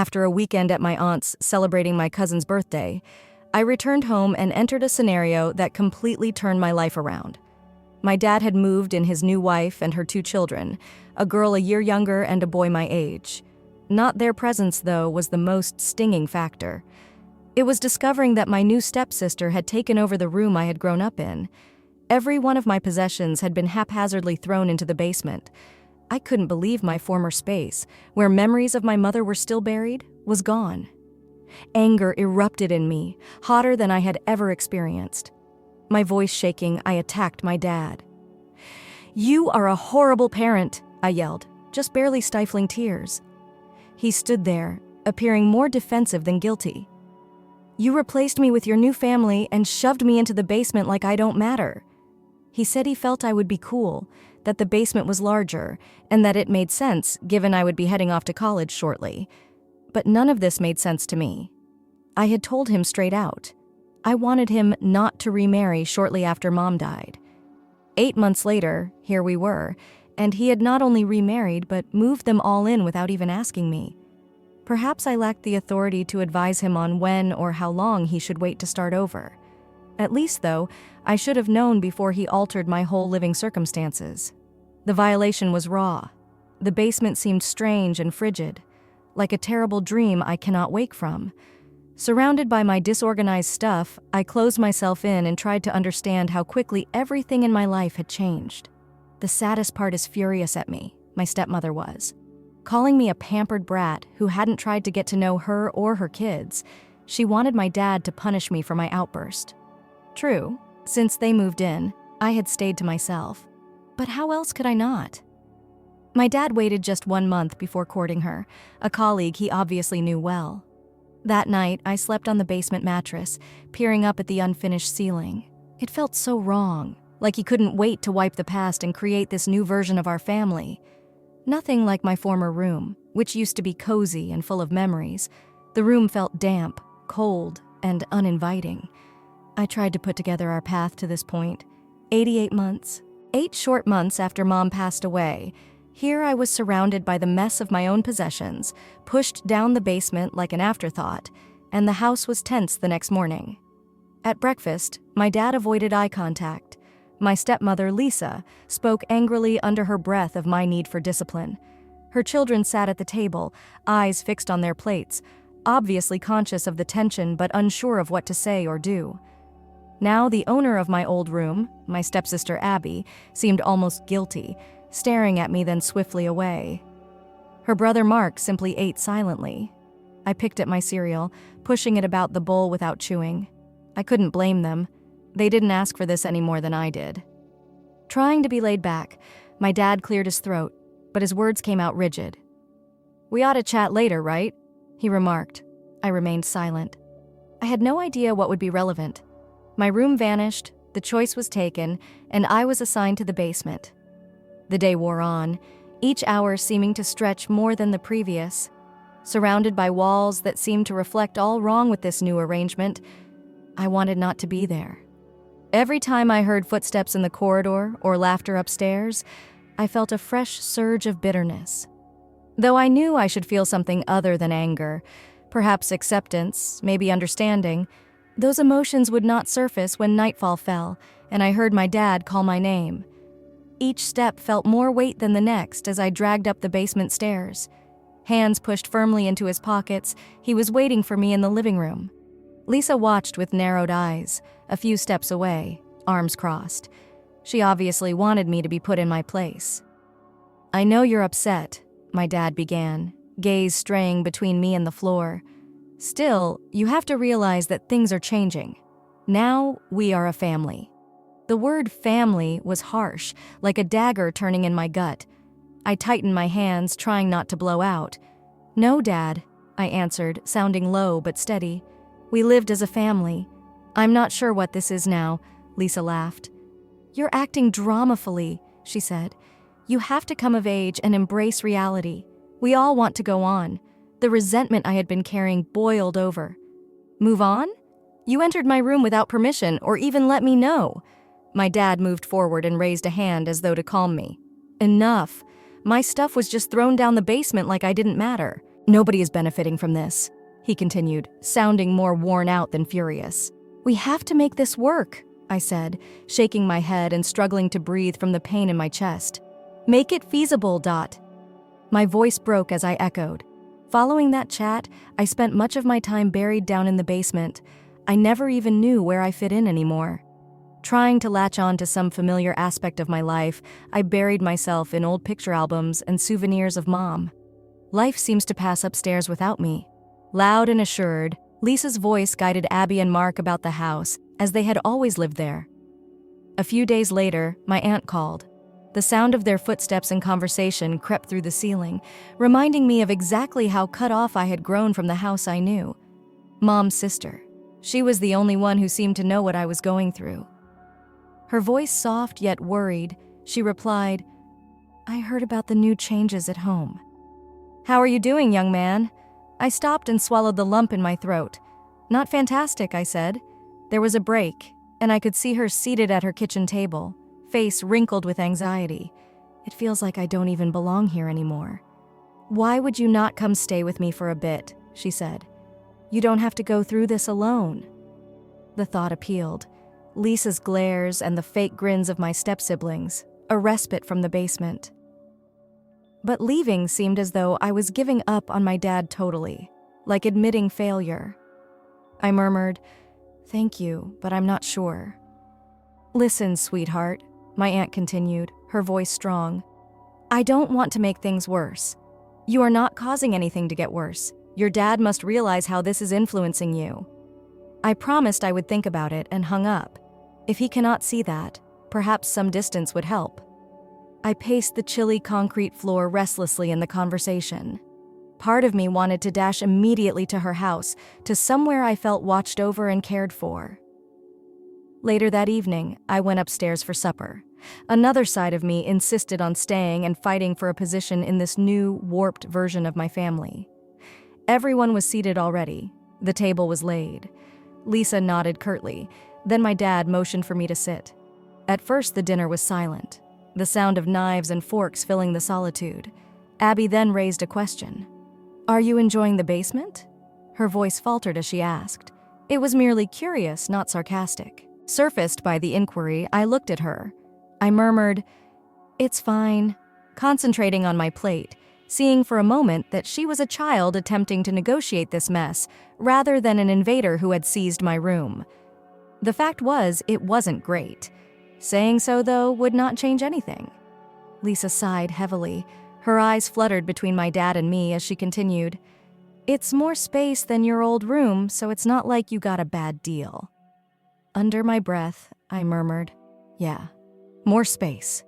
After a weekend at my aunt's celebrating my cousin's birthday, I returned home and entered a scenario that completely turned my life around. My dad had moved in his new wife and her 2 children, a girl a year younger and a boy my age. Not their presence, though, was the most stinging factor. It was discovering that my new stepsister had taken over the room I had grown up in. Every one of my possessions had been haphazardly thrown into the basement. I couldn't believe my former space, where memories of my mother were still buried, was gone. Anger erupted in me, hotter than I had ever experienced. My voice shaking, I attacked my dad. "You are a horrible parent," I yelled, just barely stifling tears. He stood there, appearing more defensive than guilty. "You replaced me with your new family and shoved me into the basement like I don't matter." He said he felt I would be cool, that the basement was larger, and that it made sense given I would be heading off to college shortly. But none of this made sense to me. I had told him straight out. I wanted him not to remarry shortly after Mom died. 8 months later, here we were, and he had not only remarried but moved them all in without even asking me. Perhaps I lacked the authority to advise him on when or how long he should wait to start over. At least, though, I should have known before he altered my whole living circumstances. The violation was raw. The basement seemed strange and frigid, like a terrible dream I cannot wake from. Surrounded by my disorganized stuff, I closed myself in and tried to understand how quickly everything in my life had changed. The saddest part is furious at me, my stepmother was. Calling me a pampered brat who hadn't tried to get to know her or her kids, she wanted my dad to punish me for my outburst. True, since they moved in, I had stayed to myself. But how else could I not? My dad waited just 1 month before courting her, a colleague he obviously knew well. That night, I slept on the basement mattress, peering up at the unfinished ceiling. It felt so wrong, like he couldn't wait to wipe the past and create this new version of our family. Nothing like my former room, which used to be cozy and full of memories. The room felt damp, cold, and uninviting. I tried to put together our path to this point. 88 months. 8 short months after Mom passed away, here I was surrounded by the mess of my own possessions, pushed down the basement like an afterthought, and the house was tense the next morning. At breakfast, my dad avoided eye contact. My stepmother, Lisa, spoke angrily under her breath of my need for discipline. Her children sat at the table, eyes fixed on their plates, obviously conscious of the tension but unsure of what to say or do. Now the owner of my old room, my stepsister Abby, seemed almost guilty, staring at me then swiftly away. Her brother Mark simply ate silently. I picked at my cereal, pushing it about the bowl without chewing. I couldn't blame them. They didn't ask for this any more than I did. Trying to be laid back, my dad cleared his throat, but his words came out rigid. "We ought to chat later, right?" he remarked. I remained silent. I had no idea what would be relevant. My room vanished, the choice was taken, and I was assigned to the basement. The day wore on, each hour seeming to stretch more than the previous. Surrounded by walls that seemed to reflect all wrong with this new arrangement, I wanted not to be there. Every time I heard footsteps in the corridor or laughter upstairs, I felt a fresh surge of bitterness. Though I knew I should feel something other than anger, perhaps acceptance, maybe understanding, those emotions would not surface when nightfall fell and I heard my dad call my name. Each step felt more weight than the next as I dragged up the basement stairs. Hands pushed firmly into his pockets, he was waiting for me in the living room. Lisa watched with narrowed eyes, a few steps away, arms crossed. She obviously wanted me to be put in my place. "I know you're upset," my dad began, gaze straying between me and the floor. "Still, you have to realize that things are changing. Now we are a family." The word family was harsh, like a dagger turning in my gut. I tightened my hands, trying not to blow out. "No, Dad," I answered, sounding low but steady. "We lived as a family. I'm not sure what this is now," Lisa laughed. "You're acting dramafully," she said. "You have to come of age and embrace reality. We all want to go on." The resentment I had been carrying boiled over. "Move on? You entered my room without permission or even let me know." My dad moved forward and raised a hand as though to calm me. "Enough. My stuff was just thrown down the basement like I didn't matter. Nobody is benefiting from this, he continued, sounding more worn out than furious. We have to make this work, I said, shaking my head and struggling to breathe from the pain in my chest. Make it feasible, Dot. My voice broke as I echoed. Following that chat, I spent much of my time buried down in the basement. I never even knew where I fit in anymore. Trying to latch on to some familiar aspect of my life, I buried myself in old picture albums and souvenirs of Mom. Life seems to pass upstairs without me. Loud and assured, Lisa's voice guided Abby and Mark about the house, as they had always lived there. A few days later, my aunt called. The sound of their footsteps and conversation crept through the ceiling, reminding me of exactly how cut off I had grown from the house I knew. Mom's sister. She was the only one who seemed to know what I was going through. Her voice soft yet worried, she replied, I heard about the new changes at home. How are you doing, young man? I stopped and swallowed the lump in my throat. Not fantastic, I said. There was a break, and I could see her seated at her kitchen table, face wrinkled with anxiety. It feels like I don't even belong here anymore. Why would you not come stay with me for a bit? She said. You don't have to go through this alone. The thought appealed. Lisa's glares and the fake grins of my step-siblings, a respite from the basement. But leaving seemed as though I was giving up on my dad totally, like admitting failure. I murmured, Thank you, but I'm not sure. Listen, sweetheart, my aunt continued, her voice strong. I don't want to make things worse. You are not causing anything to get worse. Your dad must realize how this is influencing you. I promised I would think about it and hung up. If he cannot see that, perhaps some distance would help. I paced the chilly concrete floor restlessly in the conversation. Part of me wanted to dash immediately to her house, to somewhere I felt watched over and cared for. Later that evening, I went upstairs for supper. Another side of me insisted on staying and fighting for a position in this new, warped version of my family. Everyone was seated already. The table was laid. Lisa nodded curtly. Then my dad motioned for me to sit. At first, the dinner was silent, the sound of knives and forks filling the solitude. Abby then raised a question. Are you enjoying the basement? Her voice faltered as she asked. It was merely curious, not sarcastic. Surfaced by the inquiry, I looked at her. I murmured, It's fine, concentrating on my plate, seeing for a moment that she was a child attempting to negotiate this mess, rather than an invader who had seized my room. The fact was, it wasn't great. Saying so, though, would not change anything. Lisa sighed heavily. Her eyes fluttered between my dad and me as she continued, It's more space than your old room, so it's not like you got a bad deal. Under my breath, I murmured, Yeah, more space.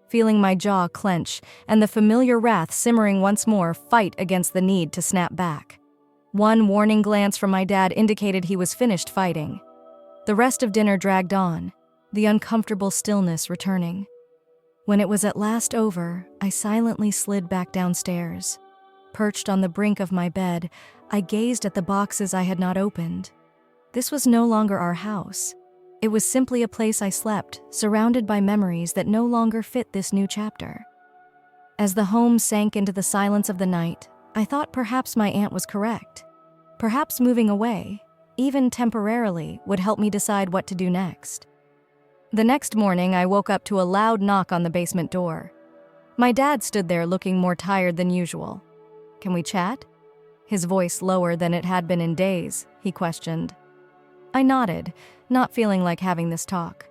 Feeling my jaw clench and the familiar wrath simmering once more fight against the need to snap back. One warning glance from my dad indicated he was finished fighting. The rest of dinner dragged on, the uncomfortable stillness returning. When it was at last over, I silently slid back downstairs. Perched on the brink of my bed, I gazed at the boxes I had not opened. This was no longer our house. It was simply a place I slept, surrounded by memories that no longer fit this new chapter. As the home sank into the silence of the night, I thought perhaps my aunt was correct. Perhaps moving away, even temporarily, would help me decide what to do next. The next morning, I woke up to a loud knock on the basement door. My dad stood there looking more tired than usual. Can we chat? His voice lower than it had been in days, he questioned. I nodded, not feeling like having this talk.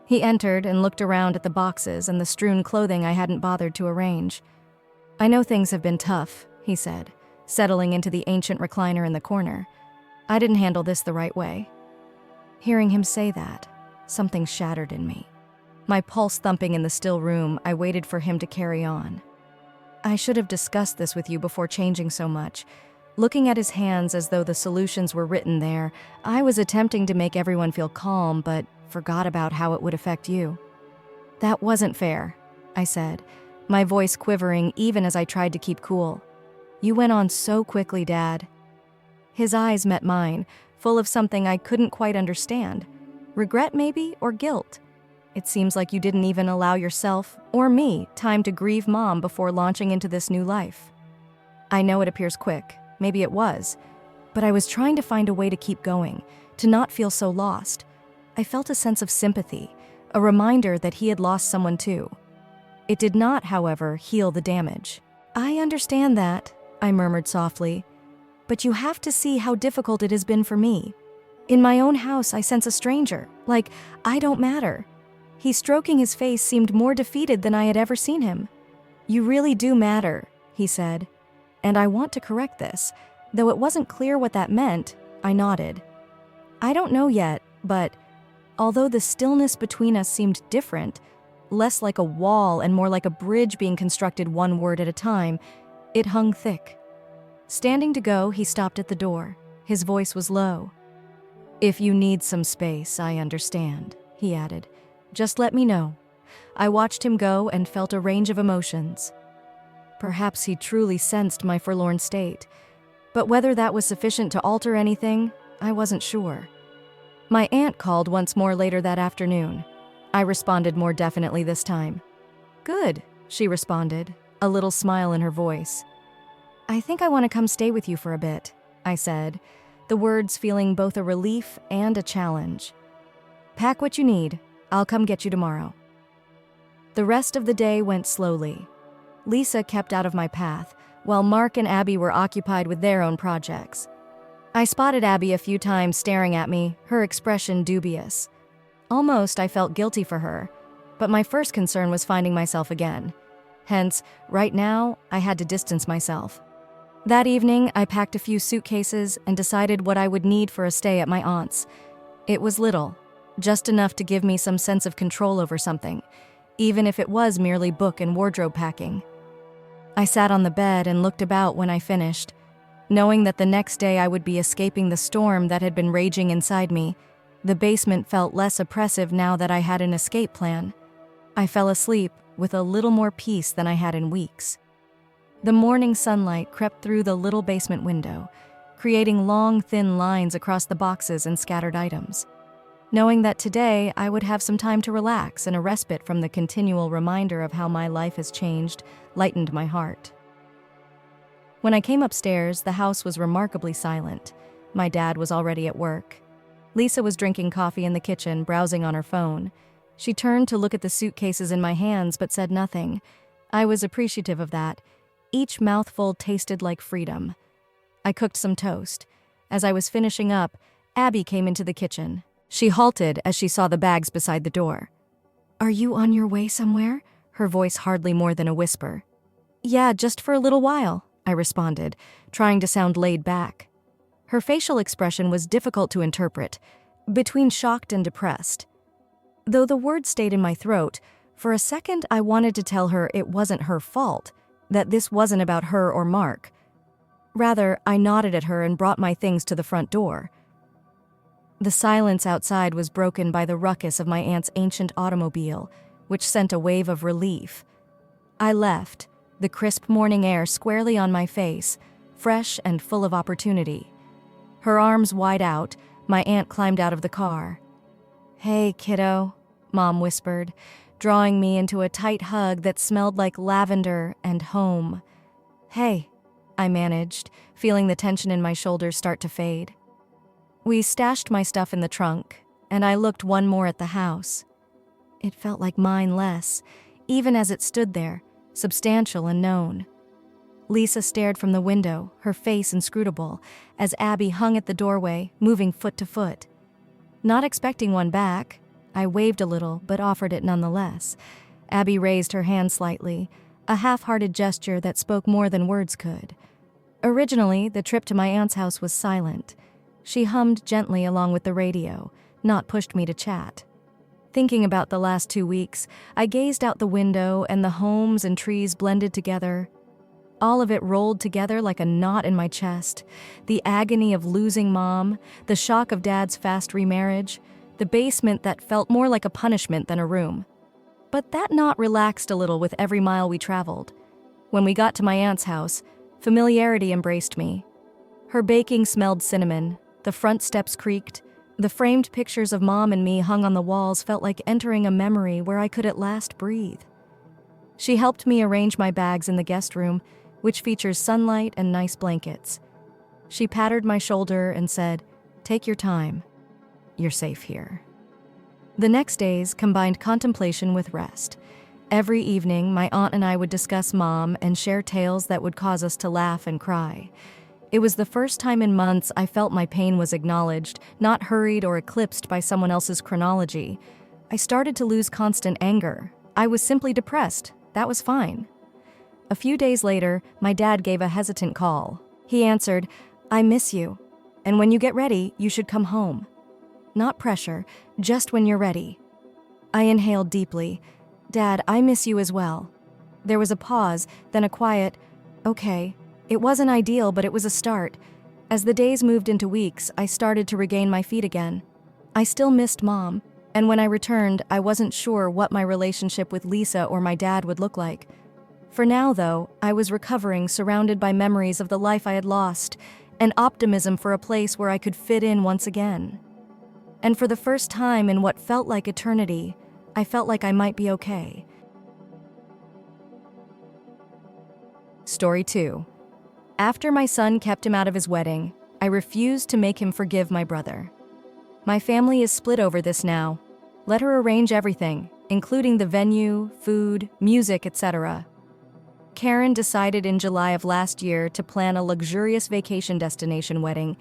He entered and looked around at the boxes and the strewn clothing I hadn't bothered to arrange. I know things have been tough, he said, settling into the ancient recliner in the corner. I didn't handle this the right way. Hearing him say that, something shattered in me. My pulse thumping in the still room, I waited for him to carry on. I should have discussed this with you before changing so much. Looking at his hands as though the solutions were written there, I was attempting to make everyone feel calm, but forgot about how it would affect you. That wasn't fair, I said, my voice quivering even as I tried to keep cool. You went on so quickly, Dad. His eyes met mine, full of something I couldn't quite understand. Regret, maybe, or guilt. It seems like you didn't even allow yourself, or me, time to grieve Mom before launching into this new life. I know it appears quick, maybe it was, but I was trying to find a way to keep going, to not feel so lost. I felt a sense of sympathy, a reminder that he had lost someone too. It did not, however, heal the damage. "I understand that," I murmured softly, "but you have to see how difficult it has been for me. In my own house, I sense a stranger, like I don't matter." He, stroking his face, seemed more defeated than I had ever seen him. "You really do matter," he said, "and I want to correct this." Though it wasn't clear what that meant, I nodded. "I don't know yet, but although the stillness between us seemed different, less like a wall and more like a bridge being constructed one word at a time, it hung thick." Standing to go, he stopped at the door. His voice was low. "If you need some space, I understand," he added. "Just let me know." I watched him go and felt a range of emotions. Perhaps he truly sensed my forlorn state, but whether that was sufficient to alter anything, I wasn't sure. My aunt called once more later that afternoon. I responded more definitely this time. "Good," she responded, a little smile in her voice. "I think I want to come stay with you for a bit," I said, the words feeling both a relief and a challenge. "Pack what you need. I'll come get you tomorrow." The rest of the day went slowly. Lisa kept out of my path, while Mark and Abby were occupied with their own projects. I spotted Abby a few times staring at me, her expression dubious. Almost I felt guilty for her, but my first concern was finding myself again. Hence, right now, I had to distance myself. That evening, I packed a few suitcases and decided what I would need for a stay at my aunt's. It was little, just enough to give me some sense of control over something, even if it was merely book and wardrobe packing. I sat on the bed and looked about when I finished. Knowing that the next day I would be escaping the storm that had been raging inside me, the basement felt less oppressive now that I had an escape plan. I fell asleep with a little more peace than I had in weeks. The morning sunlight crept through the little basement window, creating long, thin lines across the boxes and scattered items. Knowing that today I would have some time to relax and a respite from the continual reminder of how my life has changed lightened my heart. When I came upstairs, the house was remarkably silent. My dad was already at work. Lisa was drinking coffee in the kitchen, browsing on her phone. She turned to look at the suitcases in my hands but said nothing. I was appreciative of that. Each mouthful tasted like freedom. I cooked some toast. As I was finishing up, Abby came into the kitchen. She halted as she saw the bags beside the door. "Are you on your way somewhere?" Her voice hardly more than a whisper. "Yeah, just for a little while," I responded, trying to sound laid back. Her facial expression was difficult to interpret, between shocked and depressed. Though the words stayed in my throat, for a second I wanted to tell her it wasn't her fault, that this wasn't about her or Mark. Rather, I nodded at her and brought my things to the front door. The silence outside was broken by the ruckus of my aunt's ancient automobile, which sent a wave of relief. I left, the crisp morning air squarely on my face, fresh and full of opportunity. Her arms wide out, my aunt climbed out of the car. "Hey, kiddo," Mom whispered, drawing me into a tight hug that smelled like lavender and home. "Hey," I managed, feeling the tension in my shoulders start to fade. We stashed my stuff in the trunk, and I looked one more at the house. It felt like mine less, even as it stood there, substantial and known. Lisa stared from the window, her face inscrutable, as Abby hung at the doorway, moving foot to foot. Not expecting one back, I waved a little, but offered it nonetheless. Abby raised her hand slightly, a half-hearted gesture that spoke more than words could. Originally, the trip to my aunt's house was silent. She hummed gently along with the radio, not pushed me to chat. Thinking about the last 2 weeks, I gazed out the window and the homes and trees blended together. All of it rolled together like a knot in my chest. The agony of losing Mom, the shock of Dad's fast remarriage, the basement that felt more like a punishment than a room. But that knot relaxed a little with every mile we traveled. When we got to my aunt's house, familiarity embraced me. Her baking smelled cinnamon, the front steps creaked, the framed pictures of Mom and me hung on the walls felt like entering a memory where I could at last breathe. She helped me arrange my bags in the guest room, which features sunlight and nice blankets. She patted my shoulder and said, "Take your time. You're safe here." The next days combined contemplation with rest. Every evening, my aunt and I would discuss Mom and share tales that would cause us to laugh and cry. It was the first time in months I felt my pain was acknowledged, not hurried or eclipsed by someone else's chronology. I started to lose constant anger. I was simply depressed. That was fine. A few days later, my dad gave a hesitant call. He answered, "I miss you, and when you get ready, you should come home. Not pressure, just when you're ready." I inhaled deeply. "Dad, I miss you as well." There was a pause, then a quiet, "Okay." It wasn't ideal, but it was a start. As the days moved into weeks, I started to regain my feet again. I still missed Mom, and when I returned, I wasn't sure what my relationship with Lisa or my dad would look like. For now, though, I was recovering, surrounded by memories of the life I had lost, and optimism for a place where I could fit in once again. And for the first time in what felt like eternity, I felt like I might be okay. Story 2. After my son kept him out of his wedding, I refused to make him forgive my brother. My family is split over this now. Let her arrange everything, including the venue, food, music, etc. Karen decided in July of last year to plan a luxurious vacation destination wedding.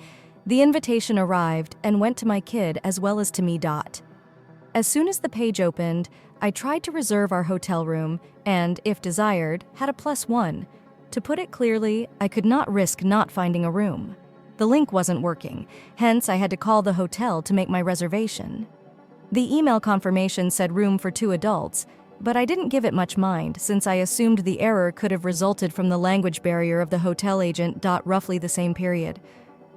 The invitation arrived and went to my kid as well as to me. As soon as the page opened, I tried to reserve our hotel room and, if desired, had a +1. To put it clearly, I could not risk not finding a room. The link wasn't working, hence I had to call the hotel to make my reservation. The email confirmation said room for 2 adults, but I didn't give it much mind since I assumed the error could have resulted from the language barrier of the hotel agent. Roughly the same period.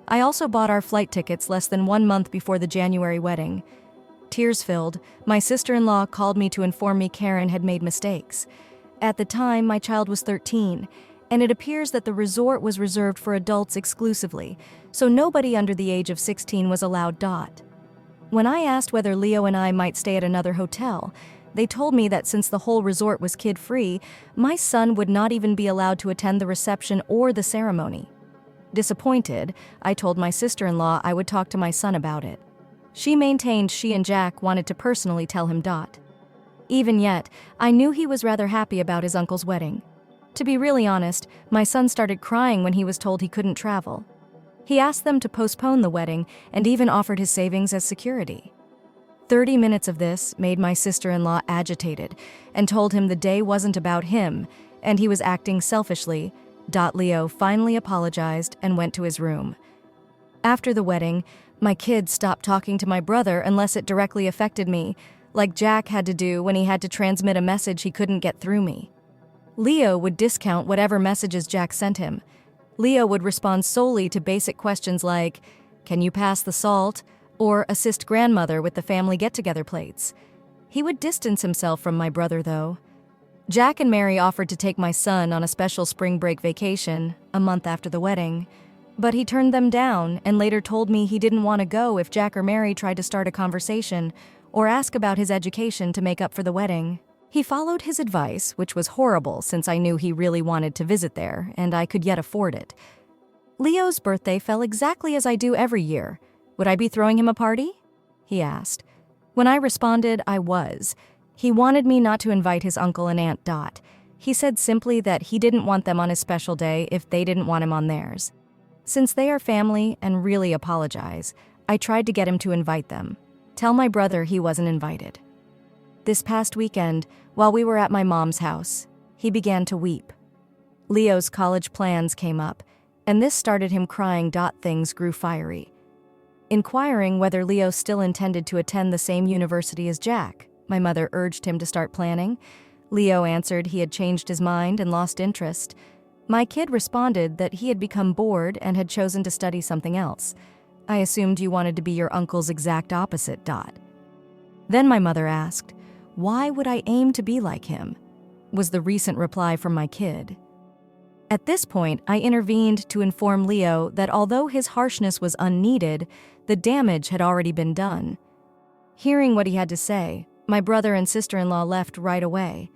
I also bought our flight tickets less than 1 month before the January wedding. Tears-filled, my sister-in-law called me to inform me Karen had made mistakes. At the time, my child was 13, and it appears that the resort was reserved for adults exclusively, so nobody under the age of 16 was allowed. When I asked whether Leo and I might stay at another hotel, they told me that since the whole resort was kid-free, my son would not even be allowed to attend the reception or the ceremony. Disappointed, I told my sister-in-law I would talk to my son about it. She maintained she and Jack wanted to personally tell him. Even yet, I knew he was rather happy about his uncle's wedding. To be really honest, my son started crying when he was told he couldn't travel. He asked them to postpone the wedding and even offered his savings as security. 30 minutes of this made my sister-in-law agitated and told him the day wasn't about him and he was acting selfishly. Leo finally apologized and went to his room. After the wedding, my kids stopped talking to my brother unless it directly affected me, like Jack had to do when he had to transmit a message he couldn't get through me. Leo would discount whatever messages Jack sent him. Leo would respond solely to basic questions like, "Can you pass the salt?" or "assist grandmother with the family get-together plates." He would distance himself from my brother, though. Jack and Mary offered to take my son on a special spring break vacation, a month after the wedding, but he turned them down and later told me he didn't want to go if Jack or Mary tried to start a conversation or ask about his education to make up for the wedding. He followed his advice, which was horrible since I knew he really wanted to visit there, and I could yet afford it. Leo's birthday fell exactly as I do every year. Would I be throwing him a party? He asked. When I responded, I was. He wanted me not to invite his uncle and aunt. He said simply that he didn't want them on his special day if they didn't want him on theirs. Since they are family and really apologize, I tried to get him to invite them. Tell my brother he wasn't invited. This past weekend, while we were at my mom's house, he began to weep. Leo's college plans came up, and this started him crying. Things grew fiery. Inquiring whether Leo still intended to attend the same university as Jack, my mother urged him to start planning. Leo answered he had changed his mind and lost interest. My kid responded that he had become bored and had chosen to study something else. I assumed you wanted to be your uncle's exact opposite. Then my mother asked, "Why would I aim to be like him?" was the recent reply from my kid. At this point, I intervened to inform Leo that although his harshness was unneeded, the damage had already been done. Hearing what he had to say, my brother and sister-in-law left right away.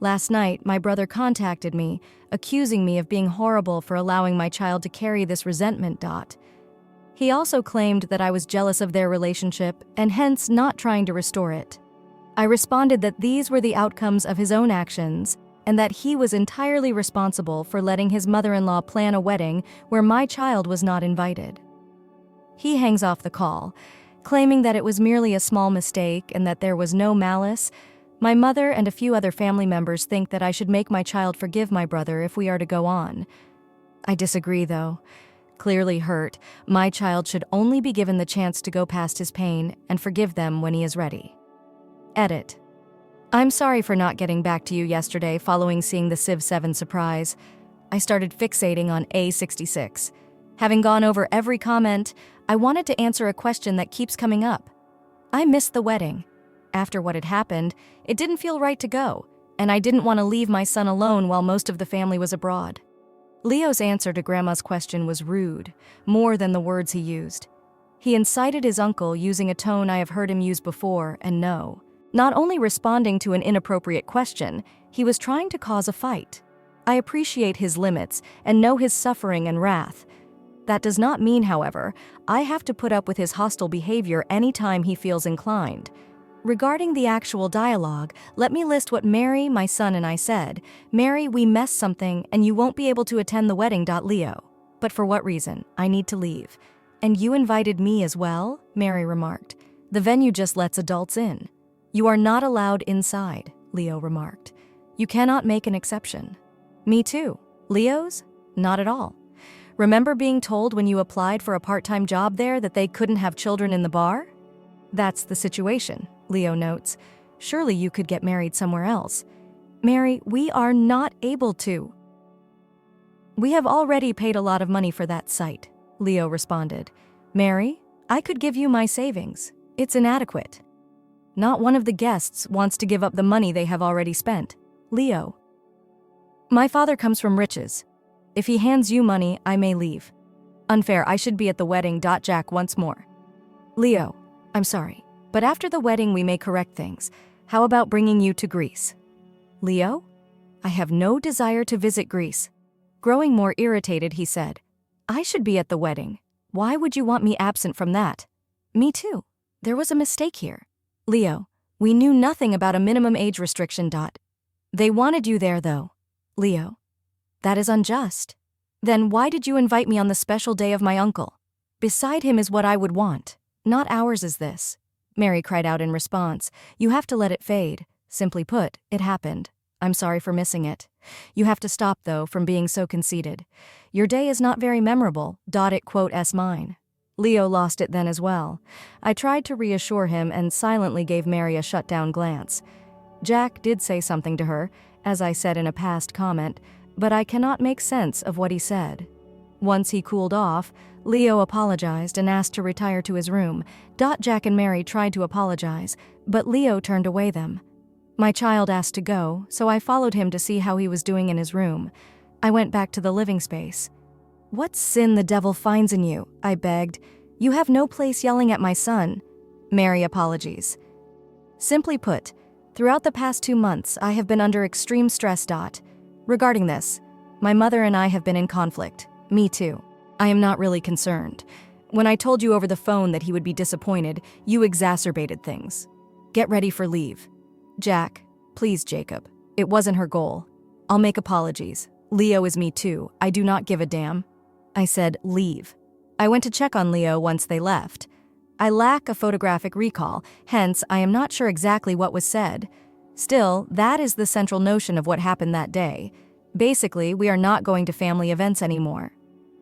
Last night, my brother contacted me, accusing me of being horrible for allowing my child to carry this resentment. He also claimed that I was jealous of their relationship and hence not trying to restore it. I responded that these were the outcomes of his own actions and that he was entirely responsible for letting his mother-in-law plan a wedding where my child was not invited. He hangs off the call, claiming that it was merely a small mistake and that there was no malice. My mother and a few other family members think that I should make my child forgive my brother if we are to go on. I disagree, though. Clearly hurt, my child should only be given the chance to go past his pain and forgive them when he is ready. Edit. I'm sorry for not getting back to you yesterday following seeing the Civ 7 surprise. I started fixating on A66. Having gone over every comment, I wanted to answer a question that keeps coming up. I missed the wedding. After what had happened, it didn't feel right to go, and I didn't want to leave my son alone while most of the family was abroad. Leo's answer to Grandma's question was rude, more than the words he used. He incited his uncle using a tone I have heard him use before, and no. Not only responding to an inappropriate question, he was trying to cause a fight. I appreciate his limits and know his suffering and wrath. That does not mean, however, I have to put up with his hostile behavior anytime he feels inclined. Regarding the actual dialogue, let me list what Mary, my son, and I said. Mary, we messed something and you won't be able to attend the wedding. Leo. But for what reason? I need to leave. And you invited me as well? Mary remarked. The venue just lets adults in. You are not allowed inside, Leo remarked. You cannot make an exception. Me too. Leo's? Not at all. Remember being told when you applied for a part-time job there that they couldn't have children in the bar? That's the situation, Leo notes. Surely you could get married somewhere else. Mary, we are not able to. We have already paid a lot of money for that site, Leo responded. Mary, I could give you my savings. It's inadequate. Not one of the guests wants to give up the money they have already spent. Leo. My father comes from riches. If he hands you money, I may leave. Unfair, I should be at the wedding. Jack once more. Leo, I'm sorry, but after the wedding we may correct things. How about bringing you to Greece? Leo? I have no desire to visit Greece. Growing more irritated, he said, I should be at the wedding. Why would you want me absent from that? Me too. There was a mistake here. Leo, we knew nothing about a minimum age restriction. They wanted you there, though. Leo, that is unjust. Then why did you invite me on the special day of my uncle? Beside him is what I would want. Not ours is this. Mary cried out in response. You have to let it fade. Simply put, it happened. I'm sorry for missing it. You have to stop, though, from being so conceited. Your day is not very memorable. It quote s mine. Leo lost it then as well. I tried to reassure him and silently gave Mary a shut-down glance. Jack did say something to her, as I said in a past comment, but I cannot make sense of what he said. Once he cooled off, Leo apologized and asked to retire to his room. Jack and Mary tried to apologize, but Leo turned away them. My child asked to go, so I followed him to see how he was doing in his room. I went back to the living space. What sin the devil finds in you? I begged. You have no place yelling at my son. Mary apologies. Simply put, throughout the past 2 months, I have been under extreme stress. Regarding this, my mother and I have been in conflict. Me too. I am not really concerned. When I told you over the phone that he would be disappointed, you exacerbated things. Get ready for leave. Jack, please, Jacob. It wasn't her goal. I'll make apologies. Leo is me too. I do not give a damn. I said, leave. I went to check on Leo once they left. I lack a photographic recall, hence I am not sure exactly what was said. Still, that is the central notion of what happened that day. Basically, we are not going to family events anymore.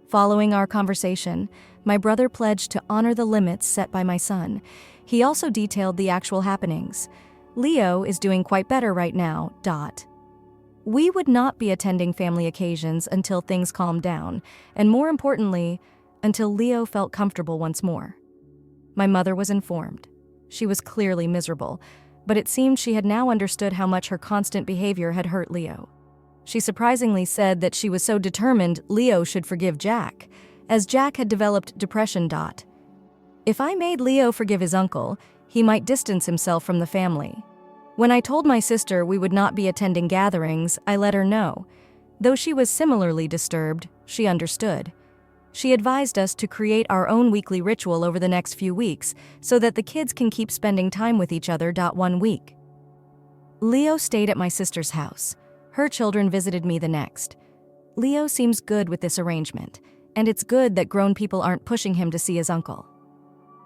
Following our conversation, my brother pledged to honor the limits set by my son. He also detailed the actual happenings. Leo is doing quite better right now. We would not be attending family occasions until things calmed down, and more importantly, until Leo felt comfortable once more. My mother was informed. She was clearly miserable, but it seemed she had now understood how much her constant behavior had hurt Leo. She surprisingly said that she was so determined Leo should forgive Jack, as Jack had developed depression. If I made Leo forgive his uncle, he might distance himself from the family. When I told my sister we would not be attending gatherings, I let her know. Though she was similarly disturbed, she understood. She advised us to create our own weekly ritual over the next few weeks so that the kids can keep spending time with each other. 1 week. Leo stayed at my sister's house. Her children visited me the next. Leo seems good with this arrangement, and it's good that grown people aren't pushing him to see his uncle.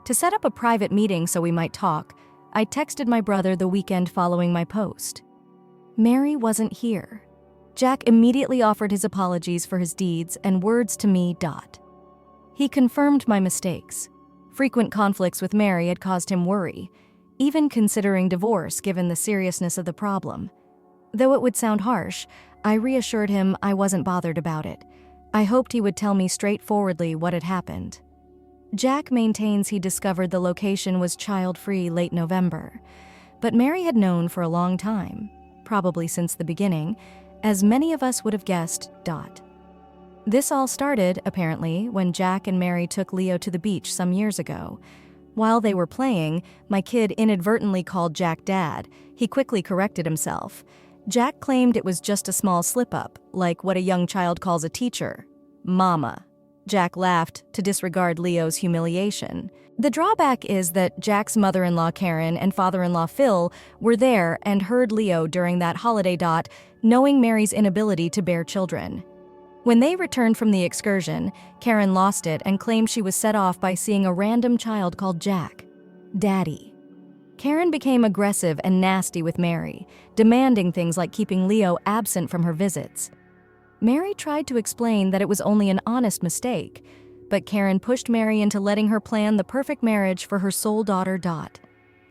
To set up a private meeting so we might talk, I texted my brother the weekend following my post. Mary wasn't here. Jack immediately offered his apologies for his deeds and words to me. He confirmed my mistakes. Frequent conflicts with Mary had caused him worry, even considering divorce given the seriousness of the problem. Though it would sound harsh, I reassured him I wasn't bothered about it. I hoped he would tell me straightforwardly what had happened. Jack maintains he discovered the location was child-free late November, but Mary had known for a long time, probably since the beginning, as many of us would have guessed. This all started, apparently, when Jack and Mary took Leo to the beach some years ago. While they were playing, my kid inadvertently called Jack Dad. He quickly corrected himself. Jack claimed it was just a small slip-up, like what a young child calls a teacher, Mama. Jack laughed to disregard Leo's humiliation. The drawback is that Jack's mother-in-law Karen and father-in-law Phil were there and heard Leo during that holiday. Knowing Mary's inability to bear children. When they returned from the excursion, Karen lost it and claimed she was set off by seeing a random child called Jack. Daddy. Karen became aggressive and nasty with Mary, demanding things like keeping Leo absent from her visits. Mary tried to explain that it was only an honest mistake, but Karen pushed Mary into letting her plan the perfect marriage for her sole daughter.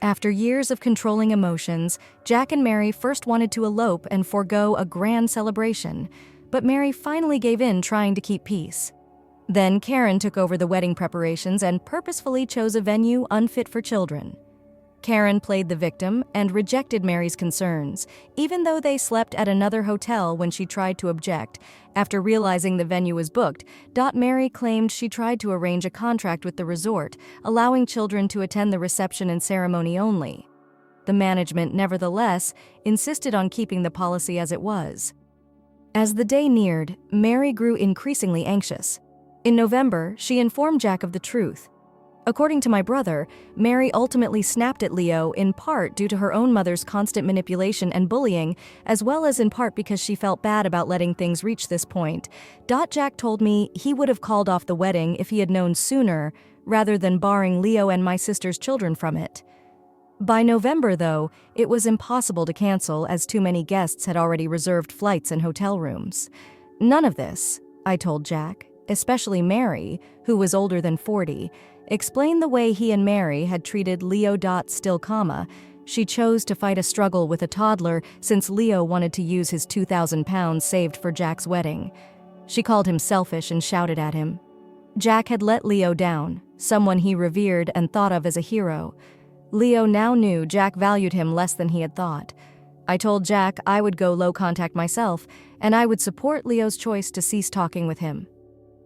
After years of controlling emotions, Jack and Mary first wanted to elope and forego a grand celebration, but Mary finally gave in, trying to keep peace. Then Karen took over the wedding preparations and purposefully chose a venue unfit for children. Karen played the victim and rejected Mary's concerns, even though they slept at another hotel when she tried to object. After realizing the venue was booked, Mary claimed she tried to arrange a contract with the resort, allowing children to attend the reception and ceremony only. The management, nevertheless, insisted on keeping the policy as it was. As the day neared, Mary grew increasingly anxious. In November, she informed Jack of the truth. According to my brother, Mary ultimately snapped at Leo in part due to her own mother's constant manipulation and bullying, as well as in part because she felt bad about letting things reach this point. Jack told me he would have called off the wedding if he had known sooner, rather than barring Leo and my sister's children from it. By November, though, it was impossible to cancel as too many guests had already reserved flights and hotel rooms. None of this, I told Jack, especially Mary, who was older than 40, explained the way he and Mary had treated Leo. Still, she chose to fight a struggle with a toddler since Leo wanted to use his £2,000 saved for Jack's wedding. She called him selfish and shouted at him. Jack had let Leo down, someone he revered and thought of as a hero. Leo now knew Jack valued him less than he had thought. I told Jack I would go low contact myself, and I would support Leo's choice to cease talking with him.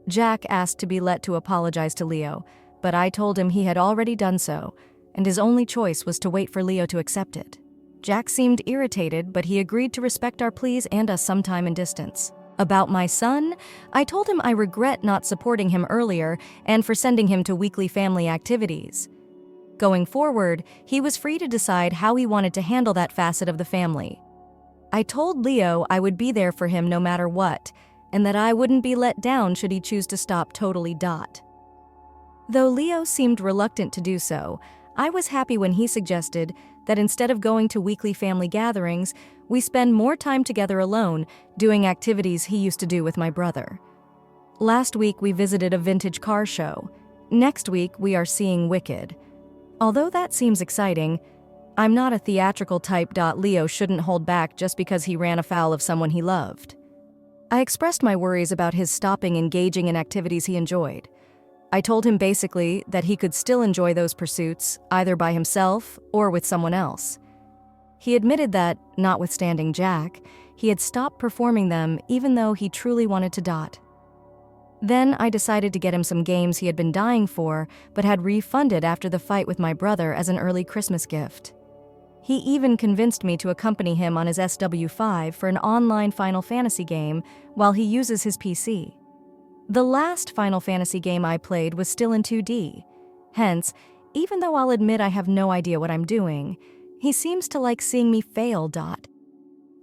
Jack asked to be let to apologize to Leo, but I told him he had already done so, and his only choice was to wait for Leo to accept it. Jack seemed irritated, but he agreed to respect our pleas and us some time in distance. About my son, I told him I regret not supporting him earlier and for sending him to weekly family activities. Going forward, he was free to decide how he wanted to handle that facet of the family. I told Leo I would be there for him no matter what, and that I wouldn't be let down should he choose to stop totally. Though Leo seemed reluctant to do so, I was happy when he suggested that instead of going to weekly family gatherings, we spend more time together alone, doing activities he used to do with my brother. Last week we visited a vintage car show. Next week we are seeing Wicked. Although that seems exciting, I'm not a theatrical type. Leo shouldn't hold back just because he ran afoul of someone he loved. I expressed my worries about his stopping engaging in activities he enjoyed. I told him basically that he could still enjoy those pursuits, either by himself or with someone else. He admitted that, notwithstanding Jack, he had stopped performing them even though he truly wanted to. Then I decided to get him some games he had been dying for, but had refunded after the fight with my brother as an early Christmas gift. He even convinced me to accompany him on his SW5 for an online Final Fantasy game while he uses his PC. The last Final Fantasy game I played was still in 2D. Hence, even though I'll admit I have no idea what I'm doing, he seems to like seeing me fail.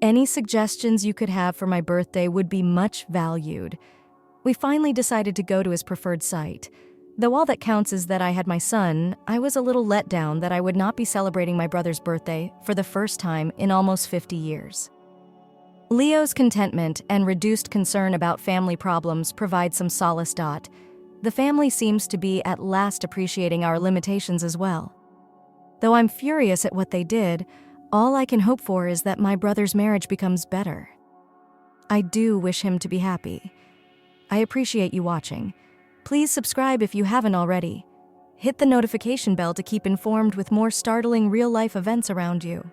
Any suggestions you could have for my birthday would be much valued. We finally decided to go to his preferred site. Though all that counts is that I had my son, I was a little let down that I would not be celebrating my brother's birthday for the first time in almost 50 years. Leo's contentment and reduced concern about family problems provide some solace. The family seems to be at last appreciating our limitations as well. Though I'm furious at what they did, all I can hope for is that my brother's marriage becomes better. I do wish him to be happy. I appreciate you watching. Please subscribe if you haven't already. Hit the notification bell to keep informed with more startling real-life events around you.